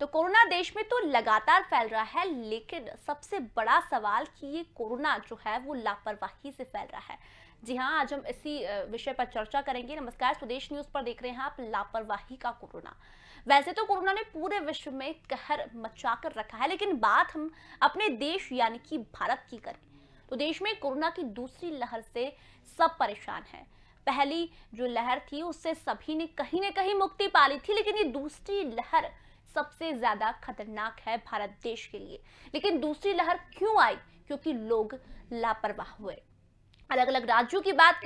तो कोरोना देश में तो लगातार फैल रहा है, लेकिन सबसे बड़ा सवाल कि ये कोरोना जो है वो लापरवाही से फैल रहा है। जी हाँ, आज हम इसी विषय पर चर्चा करेंगे। नमस्कार, स्वदेश न्यूज पर देख रहे हैं आप लापरवाही का कोरोना। वैसे तो कोरोना ने पूरे विश्व में कहर मचा कर रखा है, लेकिन बात हम अपने देश यानी कि भारत की करें तो देश में कोरोना की दूसरी लहर से सब परेशान हैं। पहली जो लहर थी उससे सभी ने कहीं ना कहीं मुक्ति पा ली थी, लेकिन ये दूसरी लहर सबसे ज्यादा खतरनाक है भारत देश के लिए। लेकिन दूसरी लहर क्यों आई? क्योंकि लोग लापरवाह हुए। अलग अलग राज्यों की बात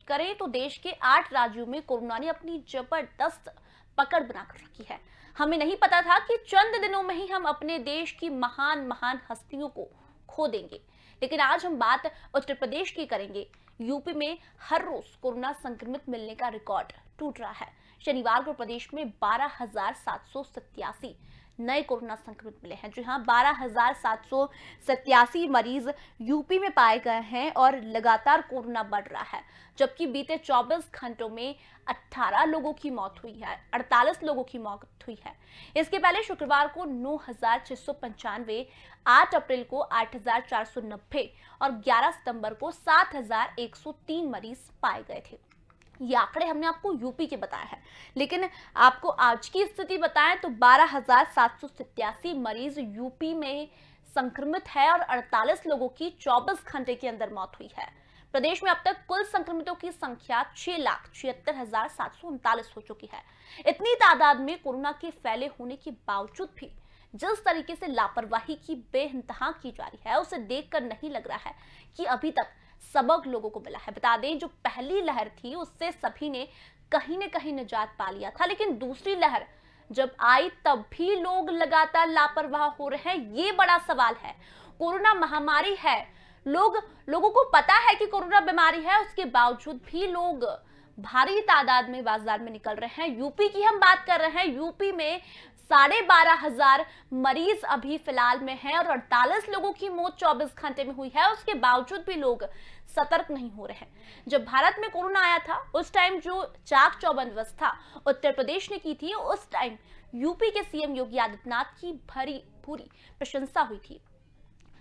करें तो देश के 8 राज्यों में कोरोना ने अपनी जबरदस्त पकड़ बनाकर रखी है। हमें नहीं पता था कि चंद दिनों में ही हम अपने देश की महान महान हस्तियों को खो देंगे। लेकिन आज हम बात उत्तर प्रदेश की करेंगे। यूपी में हर रोज कोरोना संक्रमित मिलने का रिकॉर्ड टूट रहा है। शनिवार को प्रदेश में 12,787 नए कोरोना संक्रमित मिले हैं। जी हाँ, 12,787 मरीज यूपी में पाए गए हैं और लगातार कोरोना बढ़ रहा है। जबकि बीते 24 घंटों में 18 लोगों की मौत हुई है, 48 लोगों की मौत हुई है। इसके पहले शुक्रवार को 9,695, 8 अप्रैल को 8,490 और 11 सितंबर को 7,103 मरीज पाए गए थे। ये आंकड़े हमने आपको यूपी के बताया है, लेकिन आपको आज की स्थिति बताएं तो 12,787 मरीज यूपी में संक्रमित है और 48 लोगों की 24 घंटे के अंदर मौत हुई है। प्रदेश में अब तक कुल संक्रमितों की संख्या 6,76,739 हो चुकी है। इतनी तादाद में कोरोना के फैले होने के बावजूद भी जिस तरीके से लापरवाही की बेइंतहा की जा रही है, उसे देखकर नहीं लग रहा है कि अभी तक सबक लोगों को मिला है। बता दें, जो पहली लहर थी उससे सभी ने कहीं न कहीं निजात पा लिया था, लेकिन दूसरी लहर जब आई तब भी लोग लगातार लापरवाह हो रहे हैं। ये बड़ा सवाल है। कोरोना महामारी है, लोगों को पता है कि कोरोना बीमारी है, उसके बावजूद भी लोग भारी तादाद में बाजार में निकल रहे हैं। यूपी की हम बात कर रहे हैं। यूपी में 12,500 मरीज अभी फिलहाल में हैं और 48 लोगों की मौत 24 घंटे में हुई है। उसके बावजूद भी लोग सतर्क नहीं हो रहे हैं। जब भारत में कोरोना आया था उस टाइम जो चाक चौबंद व्यवस्था उत्तर प्रदेश ने की थी, उस टाइम यूपी के सीएम योगी आदित्यनाथ की भरी पूरी प्रशंसा हुई थी।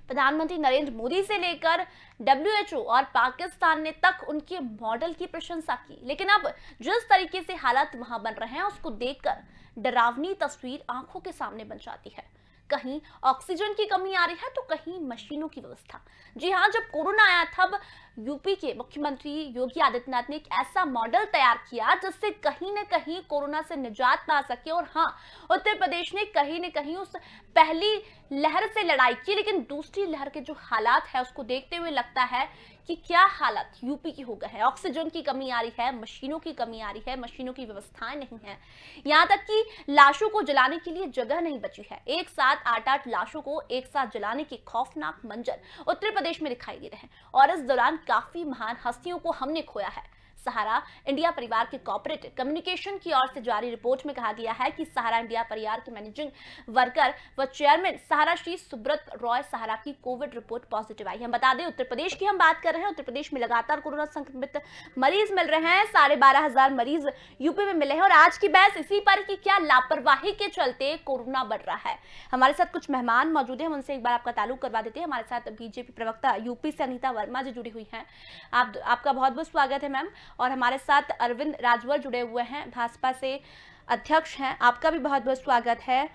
प्रधानमंत्री नरेंद्र मोदी से लेकर WHO और पाकिस्तान ने तक उनके मॉडल की प्रशंसा की। लेकिन अब जिस तरीके से हालात वहां बन रहे हैं उसको देखकर डरावनी तस्वीर आंखों के सामने बन जाती है। कहीं ऑक्सीजन की कमी आ रही है तो कहीं मशीनों की व्यवस्था। जी हाँ, जब कोरोना आया तब यूपी के मुख्यमंत्री योगी आदित्यनाथ ने एक ऐसा मॉडल तैयार किया जिससे कहीं न कहीं कोरोना से निजात पा सके। और हाँ, उत्तर प्रदेश ने कहीं न कहीं उस पहली लहर से लड़ाई की, लेकिन दूसरी लहर के जो हालात है उसको देखते हुए लगता है कि क्या हालात यूपी की हो गए हैं। ऑक्सीजन की कमी आ रही है, मशीनों की कमी आ रही है, मशीनों की व्यवस्थाएं नहीं है, यहाँ तक कि लाशों को जलाने के लिए जगह नहीं बची है। एक साथ 8-8 लाशों को एक साथ जलाने के खौफनाक मंजर उत्तर प्रदेश में दिखाई दे रहे हैं। और इस दौरान काफी महान हस्तियों को हमने खोया है। सहारा इंडिया परिवार के कॉर्पोरेट कम्युनिकेशन की ओर से जारी रिपोर्ट में कहा गया है कि सहारा इंडिया परिवार के मैनेजिंग वर्कर व चेयरमैन सहारा श्री सुब्रत रॉय सहारा की कोविड रिपोर्ट पॉजिटिव आई है। हम बता दें, उत्तर प्रदेश की हम बात कर रहे हैं। उत्तर प्रदेश में लगातार कोरोना संक्रमित मरीज मिल रहे हैं। 12,500 मरीज यूपी में मिले हैं और आज की बहस इसी पर कि क्या लापरवाही के चलते कोरोना बढ़ रहा है। हमारे साथ कुछ मेहमान मौजूद हैं, उनसे एक बार आपका ताल्लुक करवा देते हैं। हमारे साथ बीजेपी प्रवक्ता यूपी से अनीता वर्मा जी जुड़ी हुई हैं। आपका बहुत बहुत स्वागत है मैम। और हमारे साथ अरविंद राजवर जुड़े हुए हैं, भाजपा से अध्यक्ष हैं। आपका भी बहुत बहुत स्वागत है।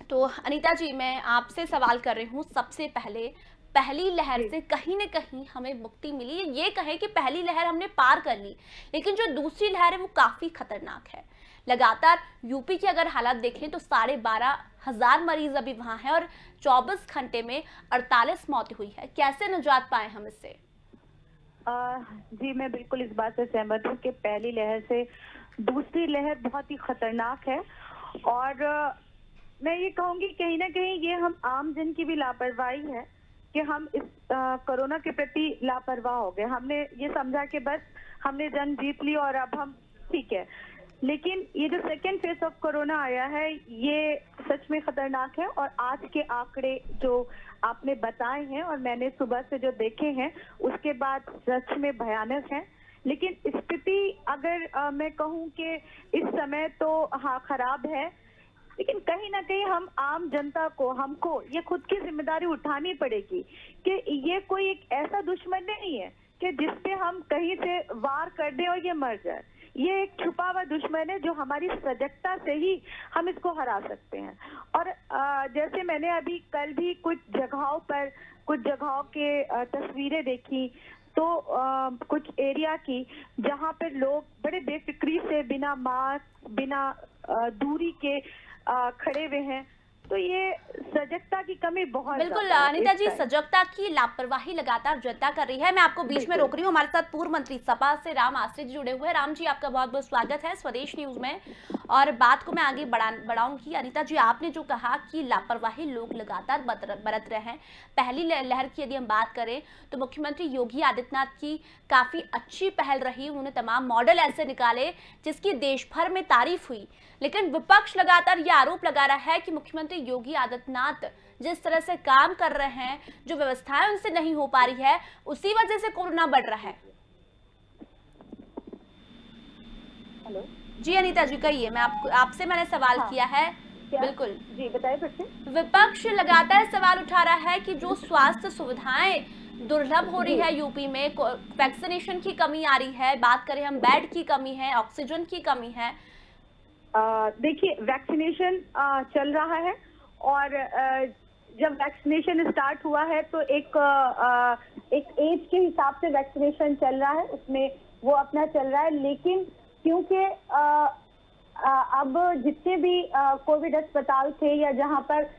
तो अनीता जी, मैं आपसे सवाल कर रही हूँ। सबसे पहले, पहली लहर से कहीं न कहीं हमें मुक्ति मिली, ये कहें कि पहली लहर हमने पार कर ली, लेकिन जो दूसरी लहर है वो काफी खतरनाक है। लगातार यूपी की अगर हालात देखें तो 12,500 मरीज अभी वहां हैं और 24 घंटे में 48 मौतें हुई है। कैसे निजात पाए हम इससे? जी, मैं बिल्कुल इस बात से सहमत हूँ कि पहली लहर से दूसरी लहर बहुत ही खतरनाक है। और मैं ये कहूँगी कहीं ना कहीं ये हम आम जन की भी लापरवाही है कि हम इस कोरोना के प्रति लापरवाह हो गए। हमने ये समझा कि बस हमने जंग जीत ली और अब हम ठीक है। लेकिन ये जो सेकेंड फेज ऑफ कोरोना आया है ये सच में खतरनाक है। और आज के आंकड़े जो आपने बताए हैं और मैंने सुबह से जो देखे हैं उसके बाद सच में भयानक है। लेकिन स्थिति अगर मैं कहूँ कि इस समय तो हाँ खराब है। लेकिन कहीं ना कहीं हम आम जनता को, हमको ये खुद की जिम्मेदारी उठानी पड़ेगी कि ये कोई एक ऐसा दुश्मन नहीं है कि जिसपे हम कहीं से वार कर दें और ये मर जाए। ये एक छुपा हुआ दुश्मन है जो हमारी सजगता से ही हम इसको हरा सकते हैं। और जैसे मैंने अभी कल भी कुछ जगहों के तस्वीरें देखी, तो कुछ एरिया की जहां पर लोग बड़े बेफिक्री से बिना मास्क, बिना दूरी के खड़े हुए हैं। तो ये सजगता की कमी बहुत बिल्कुल ज्यादा है अनीता इस जी, टाइम। सजगता की लापरवाही लगातार जनता कर रही है। मैं आपको बीच में रोक रही हूँ, हमारे साथ पूर्व मंत्री सपा से राम आश्रित जी जुड़े हुए हैं। राम जी, आपका बहुत बहुत स्वागत है स्वदेश न्यूज में। और बात को मैं आगे बढ़ाऊंगी। अनीता जी, आपने जो कहा कि लापरवाही लोग लगातार बरत रहे हैं, पहली लहर की यदि हम बात करें तो मुख्यमंत्री योगी आदित्यनाथ की काफी अच्छी पहल रही। उन्होंने तमाम मॉडल ऐसे निकाले जिसकी देश भर में तारीफ हुई, लेकिन विपक्ष लगातार ये आरोप लगा रहा है कि मुख्यमंत्री योगी आदित्यनाथ जिस तरह से काम कर रहे हैं, जो व्यवस्थाएं उनसे नहीं हो पा रही है, उसी वजह से कोरोना बढ़ रहा है। हेलो जी अनीता जी, कहिए। मैं आपसे मैंने सवाल किया है। बिल्कुल जी, बताइए फिर से। विपक्ष लगातार सवाल उठा रहा है कि जो स्वास्थ्य सुविधाएं दुर्लभ हो रही है यूपी में, वैक्सीनेशन की कमी आ रही है, बात करें हम बेड की कमी है, ऑक्सीजन की कमी है। देखिए, वैक्सीनेशन चल रहा है और जब वैक्सीनेशन स्टार्ट हुआ है तो एक एज के हिसाब से वैक्सीनेशन चल रहा है, उसमें वो अपना चल रहा है। लेकिन क्योंकि अब जितने भी कोविड अस्पताल थे या जहां पर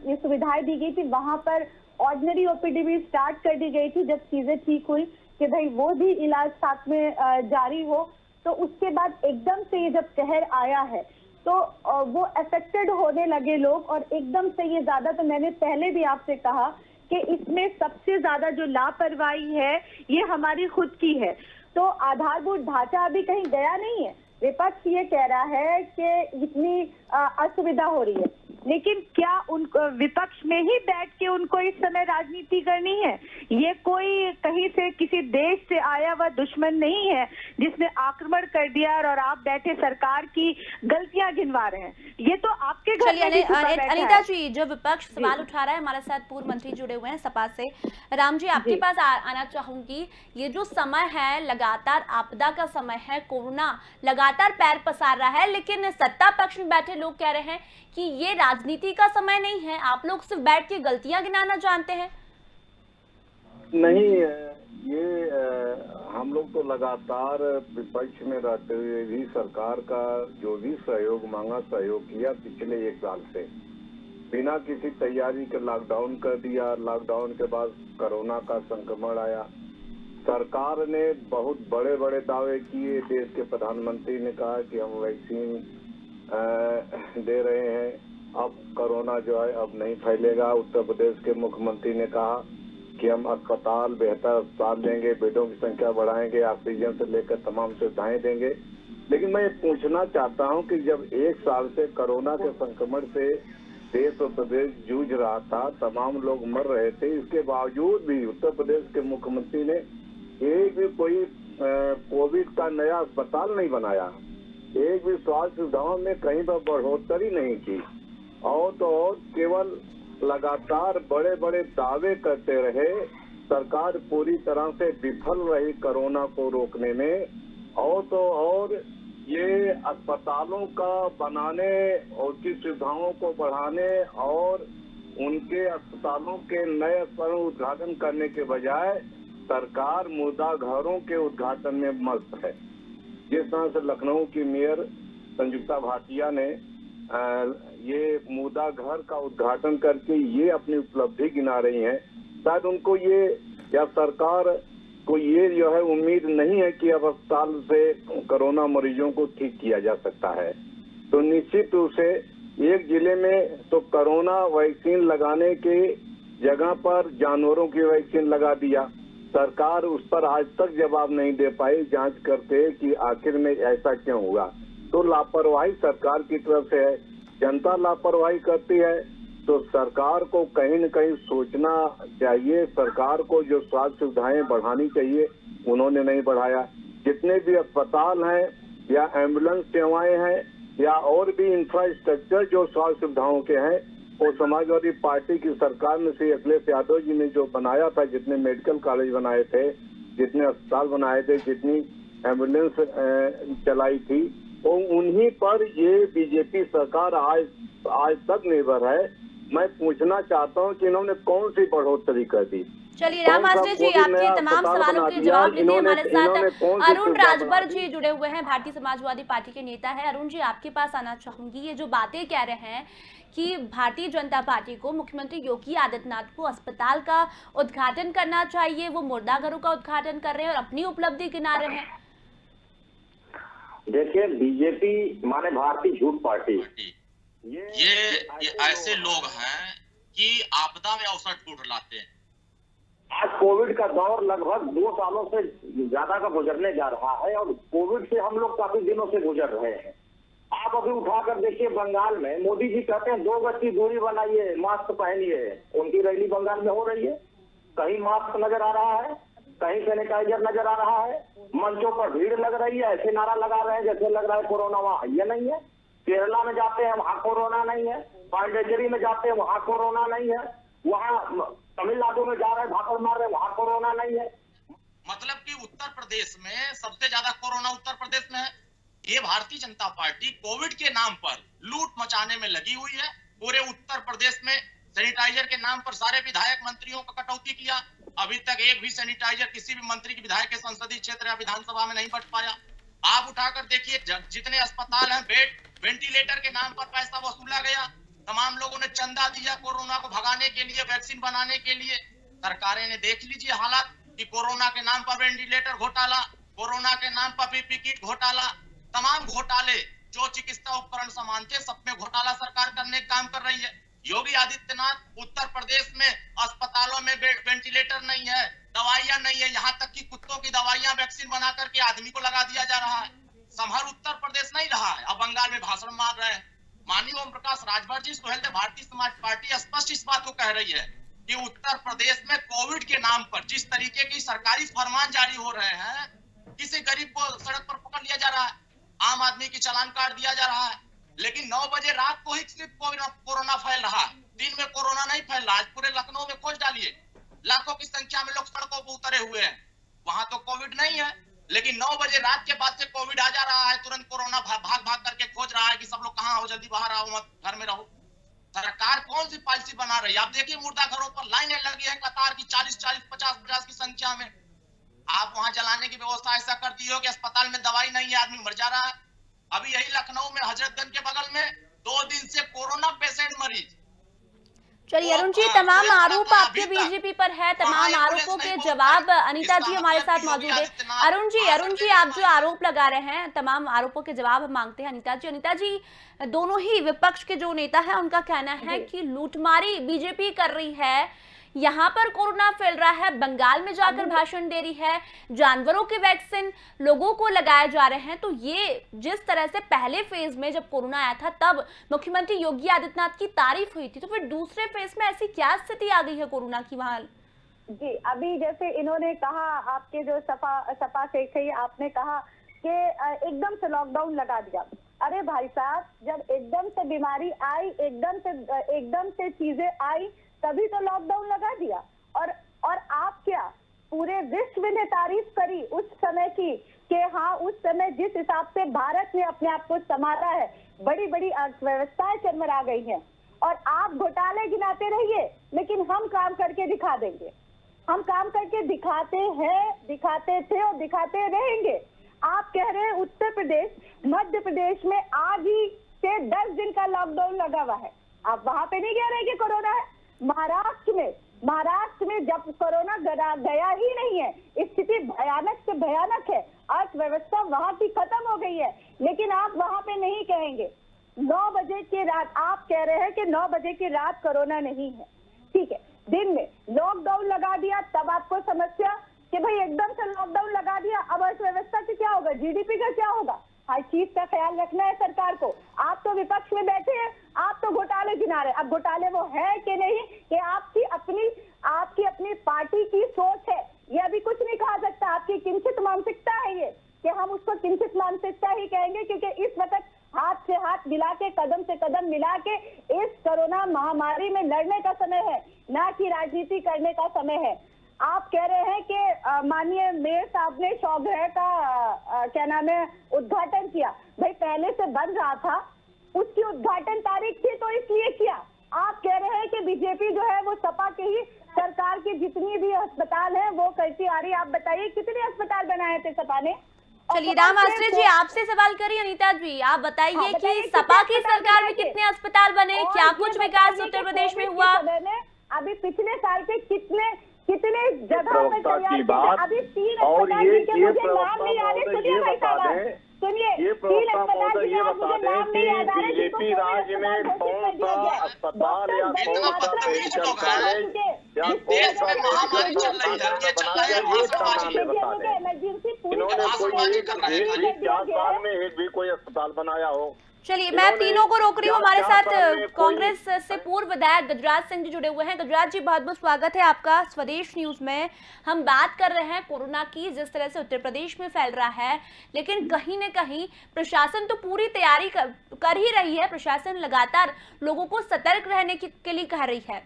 ये सुविधाएं दी गई थी, वहां पर ऑर्डिनरी ओपीडी भी स्टार्ट कर दी गई थी। जब चीजें ठीक हुई कि भाई वो भी इलाज साथ में जारी हो, तो उसके बाद एकदम से ये जब कहर आया है तो वो अफेक्टेड होने लगे लोग। और एकदम से ये ज्यादा, तो मैंने पहले भी आपसे कहा कि इसमें सबसे ज्यादा जो लापरवाही है ये हमारी खुद की है। तो आधारभूत ढांचा अभी कहीं गया नहीं है। विपक्ष ये कह रहा है कि इतनी असुविधा हो रही है, लेकिन क्या उनको विपक्ष में ही बैठ के उनको इस समय राजनीति करनी है? ये कोई कहीं से किसी देश से आया हुआ दुश्मन नहीं है जिसने आक्रमण कर दिया और आप बैठे सरकार की गलतियां गिनवा रहे हैं। ये तो आपके घर में भी छुपा बैठा अनीता है। जी, जो विपक्ष सवाल उठा रहा है, हमारे साथ पूर्व मंत्री जुड़े हुए हैं सपा से। राम जी, आपके पास आना चाहूंगी। ये जो समय है, लगातार आपदा का समय है, कोरोना लगातार पैर पसार रहा है, लेकिन सत्ता पक्ष में बैठे लोग कह रहे हैं कि ये राजनीति का समय नहीं है, आप लोग सिर्फ बैठ के गलतियां गिनाना जानते हैं। नहीं, ये हम लोग तो लगातार विपक्ष में रहते हुए भी सरकार का जो भी सहयोग मांगा, सहयोग किया पिछले 1 साल से। बिना किसी तैयारी के लॉकडाउन कर दिया। लॉकडाउन के बाद कोरोना का संक्रमण आया। सरकार ने बहुत बड़े बड़े दावे किए। देश के प्रधानमंत्री ने कहा कि हम वैक्सीन दे रहे हैं, अब कोरोना जो है अब नहीं फैलेगा। उत्तर प्रदेश के मुख्यमंत्री ने कहा कि हम बेहतर अस्पताल देंगे, बेडों की संख्या बढ़ाएंगे, ऑक्सीजन से लेकर तमाम सुविधाएं देंगे। लेकिन मैं पूछना चाहता हूं कि जब 1 साल से कोरोना के संक्रमण से देश और प्रदेश जूझ रहा था, तमाम लोग मर रहे थे, इसके बावजूद भी उत्तर प्रदेश के मुख्यमंत्री ने एक भी कोई कोविड का नया अस्पताल नहीं बनाया, एक भी स्वास्थ्य सुविधाओं में कहीं पर बढ़ोतरी नहीं की, और तो और केवल लगातार बड़े बड़े दावे करते रहे। सरकार पूरी तरह से विफल रही कोरोना को रोकने में। और तो और ये अस्पतालों का बनाने और की सुविधाओं को बढ़ाने और उनके अस्पतालों के नए अस्पतालों उद्घाटन करने के बजाय सरकार मुर्दा घरों के उद्घाटन में मस्त है। जिस तरह से लखनऊ की मेयर संजुक्ता भाटिया ने ये मुर्दा घर का उद्घाटन करके ये अपनी उपलब्धि गिना रही हैं, शायद उनको ये या सरकार को ये जो है उम्मीद नहीं है कि अब अस्पताल से कोरोना मरीजों को ठीक किया जा सकता है। तो निश्चित रूप से एक जिले में तो कोरोना वैक्सीन लगाने के जगह पर जानवरों की वैक्सीन लगा दिया। सरकार उस पर आज तक जवाब नहीं दे पाई जांच करते कि आखिर में ऐसा क्यों हुआ। तो लापरवाही सरकार की तरफ से है। जनता लापरवाही करती है तो सरकार को कहीं न कहीं सोचना चाहिए। सरकार को जो स्वास्थ्य सुविधाएं बढ़ानी चाहिए उन्होंने नहीं बढ़ाया। जितने भी अस्पताल हैं या एम्बुलेंस सेवाएं हैं या और भी इंफ्रास्ट्रक्चर जो स्वास्थ्य सुविधाओं के हैं, वो समाजवादी पार्टी की सरकार में से अखिलेश यादव जी ने जो बनाया था, जितने मेडिकल कॉलेज बनाए थे, जितने अस्पताल बनाए थे, जितनी एम्बुलेंस चलाई थी, वो उन्हीं पर ये बीजेपी सरकार आज तक निर्भर है। मैं पूछना चाहता हूँ कि इन्होंने कौन सी बढ़ोतरी कर दी? चलिए राम आश्रय जी, आपके तमाम सवालों के जवाब लेते हैं। हमारे साथ अरुण राजभर जी जुड़े हुए हैं, भारतीय समाजवादी पार्टी के नेता है। अरुण जी, आपके पास आना चाहूंगी। ये जो बातें कह रहे हैं कि भारतीय जनता पार्टी को मुख्यमंत्री योगी आदित्यनाथ को अस्पताल का उद्घाटन करना चाहिए, वो मुर्दाघरों का उद्घाटन कर रहे हैं और अपनी उपलब्धि गिना रहे हैं। देखिए, बीजेपी माने भारतीय झूठ पार्टी, ये ऐसे लोग हैं कि आपदा में अवसर ढूंढ लाते हैं। आज कोविड का दौर लगभग 2 सालों से ज्यादा का गुजरने जा रहा है और कोविड से हम लोग काफी दिनों से गुजर रहे हैं। आप अभी उठाकर देखिए, बंगाल में मोदी जी कहते हैं 2 गज की दूरी बनाइए, मास्क पहनिए। उनकी रैली बंगाल में हो रही है, कहीं मास्क नजर आ रहा है, कहीं सैनिटाइजर नजर आ रहा है, मंचों पर भीड़ लग रही है, ऐसे नारा लगा रहे हैं जैसे लग रहा है कोरोना वहां ये नहीं है। केरला में जाते हैं वहां कोरोना नहीं है, पांडिचेरी में जाते हैं वहां कोरोना नहीं है, वहां तमिलनाडु में जा रहे हैं भागल मार रहे, वहां कोरोना नहीं है। मतलब कि उत्तर प्रदेश में सबसे ज्यादा कोरोना उत्तर प्रदेश में है। ये भारतीय जनता पार्टी कोविड के नाम पर लूट मचाने में लगी हुई है। पूरे उत्तर प्रदेश में सैनिटाइजर के नाम पर सारे विधायक मंत्रियों का कटौती किया। अभी तक एक भी सैनिटाइजर किसी भी मंत्री की विधायक के संसदीय क्षेत्र या विधानसभा में नहीं बंट पाया। आप उठाकर देखिए, जितने अस्पताल हैं, बेड, वेंटिलेटर के नाम पर पैसा वसूला गया। तमाम लोगों ने चंदा दिया कोरोना को भगाने के लिए, वैक्सीन बनाने के लिए। सरकारें ने देख लीजिए हालात कि कोरोना के नाम पर वेंटिलेटर घोटाला, कोरोना के नाम पर पीपी किट घोटाला, तमाम घोटाले जो चिकित्सा उपकरण सामान थे, सब में घोटाला सरकार करने का काम कर रही है। योगी आदित्यनाथ उत्तर प्रदेश में अस्पतालों में वेंटिलेटर नहीं है, दवाइयां नहीं है, यहाँ तक कि कुत्तों की दवाइयां वैक्सीन बना करके आदमी को लगा दिया जा रहा है। संभल उत्तर प्रदेश नहीं रहा है, अब बंगाल में भाषण मार रहे हैं। माननीय ओम प्रकाश राजभर जी, सोहेल भारतीय समाज पार्टी स्पष्ट इस बात को कह रही है कि उत्तर प्रदेश में कोविड के नाम पर जिस तरीके की सरकारी फरमान जारी हो रहे हैं, किसी गरीब को सड़क पर पकड़ लिया जा रहा है, आम आदमी की चालान काट दिया जा रहा है, लेकिन 9 बजे रात को ही सिर्फ कोरोना फैल रहा है, दिन में कोरोना नहीं फैल रहा। आज पूरे लखनऊ में खोज डालिए, लाखों की संख्या में लोग सड़कों पर उतरे हुए हैं, वहां तो कोविड नहीं है, लेकिन 9 बजे रात के बाद से कोविड आ जा रहा है। तुरंत कोरोना भाग भाग करके खोज रहा है कि सब लोग कहाँ हो, जल्दी बाहर आओ, मत घर में रहो। सरकार कौन सी पॉलिसी बना रही है? आप देखिए, मुर्दाघरों पर लाइनें लगी है कतार की, 40-40, 50-50 की संख्या में। आप वहां जलाने की व्यवस्था ऐसा कर दी हो कि अस्पताल में दवाई नहीं है, आदमी मर जा रहा है। अभी यही लखनऊ में हजरतगंज के बगल में 2 दिन से कोरोना पेशेंट मरीज। चलिए अरुण जी, तमाम आरोप आपके बीजेपी पर है, तमाम आरोपों के जवाब अनीता जी हमारे साथ मौजूद है। अरुण जी, आप जो आरोप लगा रहे हैं, तमाम आरोपों के जवाब हम मांगते हैं अनीता जी, दोनों ही विपक्ष के जो नेता हैं उनका कहना है कि लूटमारी बीजेपी कर रही है, यहाँ पर कोरोना फैल रहा है, बंगाल में जाकर भाषण दे रही है, जानवरों के वैक्सीन लोगों को लगाए जा रहे हैं। तो ये जिस तरह से पहले फेज में जब कोरोना आया था तब मुख्यमंत्री योगी आदित्यनाथ की तारीफ हुई थी, तो फिर दूसरे फेज में ऐसी क्या स्थिति आ गई है कोरोना की वहां? जी, अभी जैसे इन्होंने कहा, आपके जो सपा से थे, आपने कहा कि एकदम से लॉकडाउन लगा दिया। अरे भाई साहब, जब एकदम से बीमारी आई, एकदम से चीजें आई, तभी तो लॉकडाउन लगा दिया। और आप क्या, पूरे विश्व ने तारीफ करी उस समय की कि हाँ, उस समय जिस हिसाब से भारत ने अपने आप को संभाला है, बड़ी बड़ी अर्थव्यवस्थाएं चरमरा गई हैं। और आप घोटाले गिनाते रहिए, लेकिन हम काम करके दिखा देंगे। हम काम करके दिखाते हैं, दिखाते थे और दिखाते रहेंगे। आप कह रहे हैं उत्तर प्रदेश, मध्य प्रदेश में आज ही से 10 दिन का लॉकडाउन लगा हुआ है। आप वहां पे नहीं कह रहे कि कोरोना है। महाराष्ट्र में जब कोरोना गया ही नहीं है, स्थिति भयानक से भयानक है, अर्थव्यवस्था वहां की खत्म हो गई है, लेकिन आप वहां पे नहीं कहेंगे। 9 बजे की रात, आप कह रहे हैं कि 9 बजे की रात कोरोना नहीं है, ठीक है, दिन में लॉकडाउन लगा दिया, तब आपको समस्या कि भाई एकदम से लॉकडाउन लगा दिया, अब अर्थव्यवस्था का क्या होगा, जीडीपी का क्या होगा? हर चीज का ख्याल रखना है सरकार को। आप तो विपक्ष में बैठे हैं, आप तो घोटाले गिना रहे हैं। अब घोटाले वो है कि नहीं, कि आपकी अपनी पार्टी की सोच है, ये अभी कुछ नहीं कहा सकता। आपकी किंचित मानसिकता है ये, कि हम उसको किंचित मानसिकता ही कहेंगे, क्योंकि इस वक्त हाथ से हाथ मिला के, कदम से कदम मिला के इस कोरोना महामारी में लड़ने का समय है, ना कि राजनीति करने का समय है। आप कह रहे हैं कि माननीय मेयर साहब ने शौचालय का क्या नाम है उद्घाटन किया। भाई पहले से बन रहा था, उसकी उद्घाटन तारीख थी तो इसलिए किया। आप कह रहे हैं कि बीजेपी जो है वो सपा के ही सरकार की जितनी भी अस्पताल है वो करती आ रही है। आप बताइए कितने अस्पताल बनाए थे सपा ने? चलिए राम आश्रय जी आपसे सवाल करिए। अनीता जी आप बताइए कि सपा की सरकार में कितने अस्पताल बने, क्या कुछ विकास उत्तर प्रदेश में हुआ? अभी पिछले साल के कितने जगह पे की बात, अभी 3 और ये नाम नहीं आ रहे। सुनिए भाई साहब, सुनिए, ये प्रवक्ता महोदय ये बता दें कि बीजेपी राज्य में कौन सा अस्पताल या कौन सा मेडिकल कॉलेज या कौन सा महामारी चल रही है, ये चल रहा है, ये नाम बता दें। इन्होंने कोई एक 4 साल में एक भी कोई अस्पताल बनाया हो? चलिए मैं तीनों को रोक रही हूँ। हमारे साथ कांग्रेस से पूर्व विधायक गजराज सिंह जी जुड़े हुए हैं। गजराज जी बहुत बहुत स्वागत है आपका स्वदेश न्यूज में। हम बात कर रहे हैं कोरोना की, जिस तरह से उत्तर प्रदेश में फैल रहा है, लेकिन कहीं न कहीं प्रशासन तो पूरी तैयारी कर ही रही है। प्रशासन लगातार लोगों को सतर्क रहने के लिए कह रही है,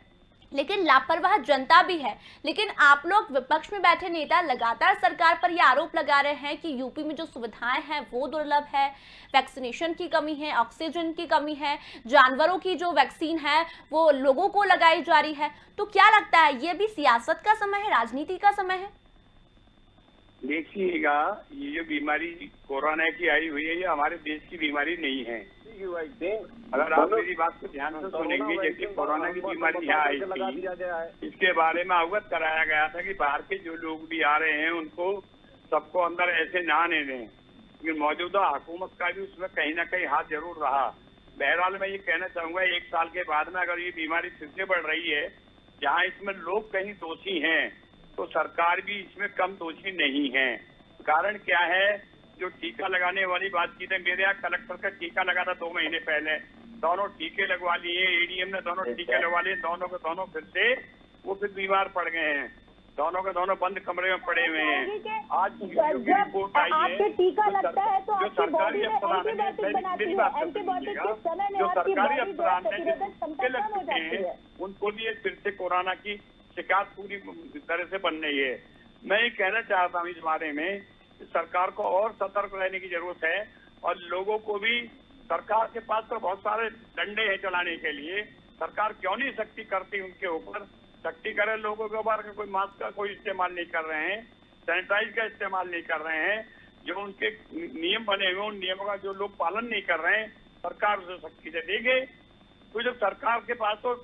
लेकिन लापरवाह जनता भी है। लेकिन आप लोग विपक्ष में बैठे नेता लगातार सरकार पर यह आरोप लगा रहे हैं कि यूपी में जो सुविधाएं हैं वो दुर्लभ है, वैक्सीनेशन की कमी है, ऑक्सीजन की कमी है, जानवरों की जो वैक्सीन है वो लोगों को लगाई जा रही है। तो क्या लगता है ये भी सियासत का समय है, राजनीति का समय है? देखिएगा, ये जो बीमारी कोरोना की आई हुई है ये हमारे देश की बीमारी नहीं है। अगर आप मेरी बात को ध्यान से सुनेंगे, जैसे कोरोना की बीमारी यहाँ आई थी, इसके बारे में अवगत कराया गया था कि बाहर के जो लोग भी आ रहे हैं उनको सबको अंदर ऐसे ना आने दें, लेकिन मौजूदा हुकूमत का भी उसमें कहीं ना कहीं हाथ जरूर रहा। बहरहाल मैं ये कहना चाहूंगा, 1 साल के बाद में अगर ये बीमारी फिर से बढ़ रही है, जहाँ इसमें लोग कहीं दोषी हैं तो सरकार भी इसमें कम दोषी नहीं है। कारण क्या है, जो टीका लगाने वाली बात की थी, मेरे यहाँ कलेक्टर का टीका लगा था 2 महीने पहले, दोनों टीके लगवा लिए, एडीएम ने दोनों टीके लगवा लिए, दोनों के दोनों फिर से वो फिर बीमार पड़ गए हैं, दोनों के दोनों बंद कमरे में पड़े हुए हैं। आज की रिपोर्ट आई है, टीका लगता है तो जो सरकारी अस्पताल है, मेरी बात जो सरकारी अस्पताल है टीके लग चुके हैं उनको लिए फिर से कोरोना की शिकायत पूरी तरह से बन रही है। मैं ये कहना चाहता हूँ इस बारे में कि सरकार को और सतर्क रहने की जरूरत है, और लोगों को भी, सरकार के पास तो बहुत सारे डंडे हैं चलाने के लिए, सरकार क्यों नहीं सख्ती करती उनके ऊपर, सख्ती करे लोगों के ऊपर। कोई मास्क का कोई इस्तेमाल नहीं कर रहे हैं, सैनिटाइज का इस्तेमाल नहीं कर रहे हैं, जो उनके नियम बने हुए उन नियमों का जो लोग पालन नहीं कर रहे हैं, सरकार उसे सख्ती से देंगे। तो जब सरकार के पास, तो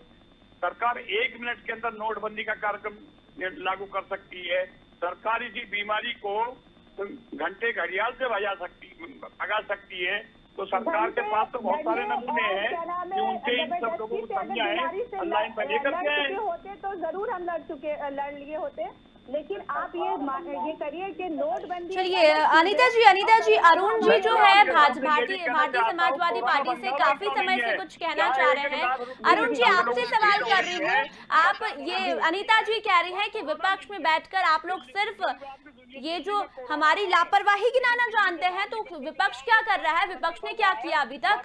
सरकार 1 मिनट के अंदर नोटबंदी का कार्यक्रम लागू कर सकती है, सरकार इसी बीमारी को घंटे घड़ियाल से भगा सकती है। तो सरकार के पास तो बहुत सारे नमूने हैं कि उनसे इन सब लोगों को समझाएं, ऑनलाइन पर लेकर के होते तो जरूर हम लड़ लिए होते, लेकिन आप ये करिए कि नोटबंदी। चलिए अनीता जी, अरुण जी जो है भारतीय समाजवादी पार्टी से काफी समय से कुछ कहना चाह रहे हैं। अरुण जी आपसे सवाल कर रही हूँ, आप ये अनीता जी कह रही हैं कि विपक्ष में बैठकर आप लोग सिर्फ ये जो हमारी लापरवाही गिनाना जानते हैं, तो विपक्ष क्या कर रहा है? विपक्ष ने क्या किया अभी तक?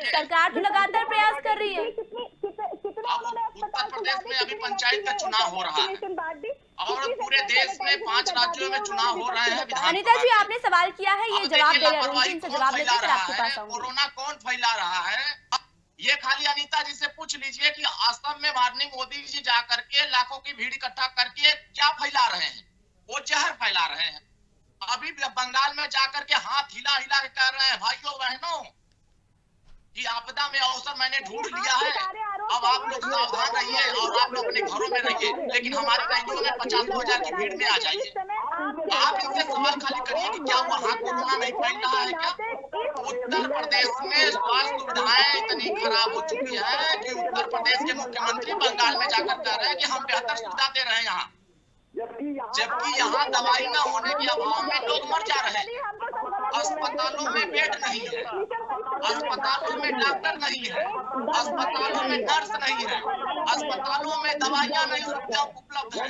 सरकार तो लगातार प्रयास कर रही है। उत्तर प्रदेश में अभी पंचायत का चुनाव हो रहा है और पूरे देश में 5 राज्यों में चुनाव हो रहे हैं। अनीता जी आपने सवाल किया है, ये जवाब दे रहे हैं, इनसे जवाब लेते फिर आपके पास आऊंगी। कोरोना कौन फैला रहा है, ये खाली अनीता जी से पूछ लीजिए कि असम में माननीय मोदी जी जा करके लाखों की भीड़ इकट्ठा करके क्या फैला रहे हैं, वो जहर फैला रहे हैं। अभी बंगाल में जाकर के हाथ हिला हिला के कह रहे हैं, भाइयों बहनों कि आपदा में अवसर मैंने ढूंढ लिया है, अब आप लोग सावधान रहिए और आप लोग अपने घरों में रहिए, लेकिन हमारे रैलियों में 50,000 की भीड़ में आ जाइए। आप इनसे सवाल खाली करिए कि क्या वहाँ कोरोना नहीं फैल रहा है क्या? उत्तर प्रदेश में स्वास्थ्य सुविधाएं इतनी खराब हो चुकी है कि उत्तर प्रदेश के मुख्यमंत्री बंगाल में जाकर कह रहे हैं कि हम बेहतर सुविधा दे रहे हैं यहाँ, जबकि यहाँ दवाई न होने के अभाव में लोग मर जा रहे हैं। अस्पतालों में बेड नहीं है, अस्पतालों में डॉक्टर नहीं है, अस्पतालों में नर्स नहीं है, अस्पतालों में दवाइयां नहीं उपलब्ध है,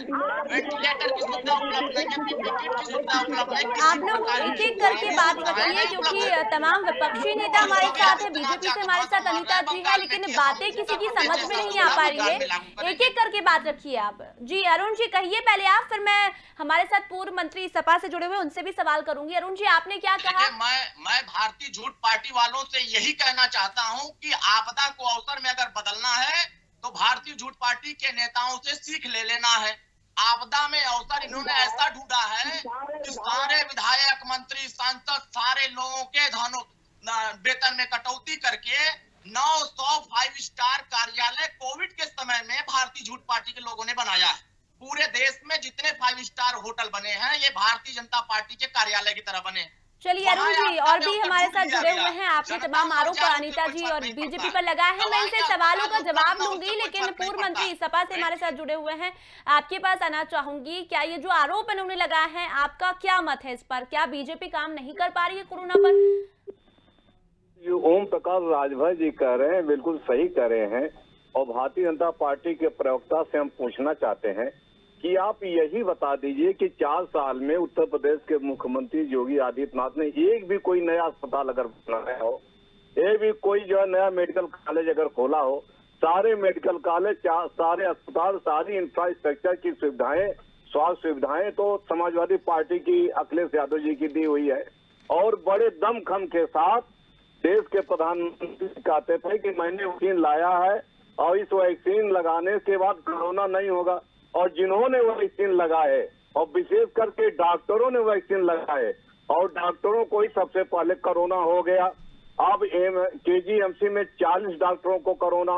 वेंटिलेटर की सुविधा उपलब्ध नहीं है, पीपीई किट की सुविधा उपलब्ध नहीं है। आप लोग एक एक करके बात रखिए, क्योंकि तमाम विपक्षी नेता हमारे साथ है, बीजेपी से हमारे साथ अनीता जी है, लेकिन बातें किसी की समझ में नहीं आ पा रही है। एक एक करके बात रखिए आप। जी अरुण जी कहिए पहले आप, फिर मैं हमारे साथ पूर्व मंत्री सपा से जुड़े हुए उनसे भी सवाल करूंगी। अरुण जी आपने क्या कहा? मैं भारतीय झूठ पार्टी वालों से यही कहना चाहता हूं कि आपदा को अवसर में अगर बदलना है तो भारतीय झूठ पार्टी के नेताओं से सीख ले लेना है। आपदा में अवसर इन्होंने ऐसा ढूंढा है कि सारे विधायक, मंत्री, सांसद, सारे लोगों के धनों वेतन में कटौती करके 900 5 स्टार कार्यालय कोविड के समय में भारतीय झूठ पार्टी के लोगों ने बनाया है। पूरे देश में जितने 5 स्टार होटल बने हैं ये भारतीय जनता पार्टी के कार्यालय की तरह बने। चलिए अरुण जी और भी हमारे साथ जुड़े हुए हैं, आपके तमाम आरोप अनीता जी और बीजेपी पर लगा है, मैं इनसे सवालों का जवाब दूंगी, लेकिन पूर्व मंत्री सपा से हमारे साथ जुड़े हुए हैं, आपके पास आना चाहूंगी। क्या ये जो आरोप इन्होंने लगाए हैं आपका क्या मत है इस पर? क्या बीजेपी काम नहीं कर पा रही है कोरोना पर? जो ओम प्रकाश राजभर जी कह रहे हैं बिल्कुल सही कह रहे हैं, और भारतीय जनता पार्टी के प्रवक्ता से हम पूछना चाहते हैं कि आप यही बता दीजिए कि 4 साल में उत्तर प्रदेश के मुख्यमंत्री योगी आदित्यनाथ ने एक भी कोई नया अस्पताल अगर बनाया हो, एक भी कोई जो है नया मेडिकल कॉलेज अगर खोला हो, सारे मेडिकल कॉलेज, सारे अस्पताल, सारी इंफ्रास्ट्रक्चर की सुविधाएं, स्वास्थ्य सुविधाएं तो समाजवादी पार्टी की अखिलेश यादव जी की दी हुई है। और बड़े दमखम के साथ देश के प्रधानमंत्री कहते थे कि मैंने वैक्सीन लाया है और इस वैक्सीन लगाने के बाद कोरोना नहीं होगा, और जिन्होंने वैक्सीन लगाए और विशेष करके डॉक्टरों ने वैक्सीन लगाए और डॉक्टरों को ही सबसे पहले कोरोना हो गया। अब KGMC में 40 डॉक्टरों को कोरोना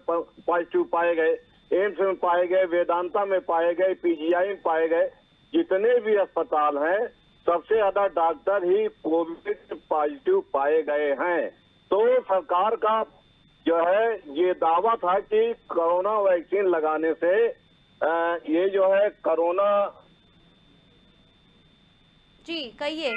पॉजिटिव पाए गए, एम्स में पाए गए, वेदांता में पाए गए, PGI में पाए गए। जितने भी अस्पताल हैं सबसे ज्यादा डॉक्टर ही कोविड पॉजिटिव पाए गए हैं। तो सरकार का जो है ये दावा था कि कोरोना वैक्सीन लगाने से ये जो है कोरोना। जी कहिए